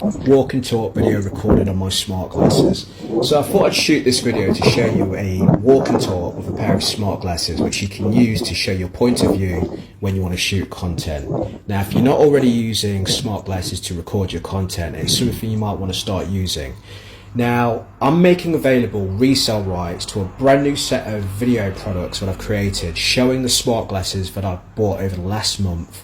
walk and talk video recorded on my smart glasses. So I thought I'd shoot this video to show you a walk and talk with a pair of smart glasses which you can use to show your point of view when you want to shoot content. Now if you're not already using smart glasses to record your content, it's something you might want to start using. Now I'm making available resale rights to a brand new set of video products that I've created showing the smart glasses that I've bought over the last month.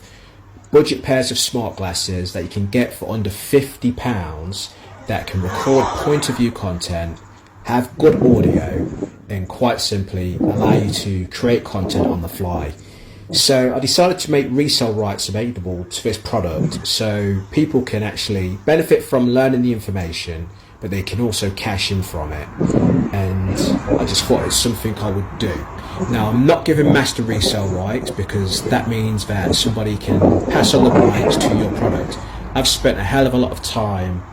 Budget pairs of smart glasses that you can get for under £50 that can record point of view content, have good audio, and quite simply allow you to create content on the fly. So I decided to make resale rights available to this product so people can actually benefit from learning the information, but they can also cash in from it. And I just thought it's something I would do. Now I'm not giving master resale rights because that means that somebody can pass on the rights to your product. I've spent a hell of a lot of time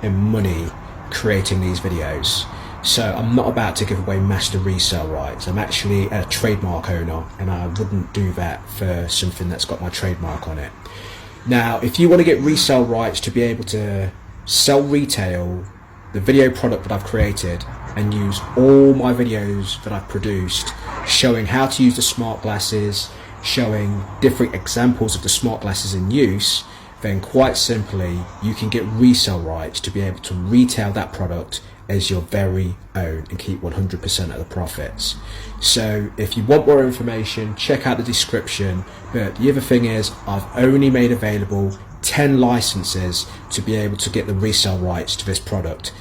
and money creating these videos, so I'm not about to give away master resale rights. I'm actually a trademark owner and I wouldn't do that for something that's got my trademark on it. Now if you want to get resale rights to be able to sell retail the video product that I've created and use all my videos that I've produced showing how to use the smart glasses, showing different examples of the smart glasses in use, then quite simply you can get resale rights to be able to retail that product as your very own and keep 100% of the profits. So if you want more information, check out the description. But the other thing is I've only made available 10 licenses to be able to get the resale rights to this product.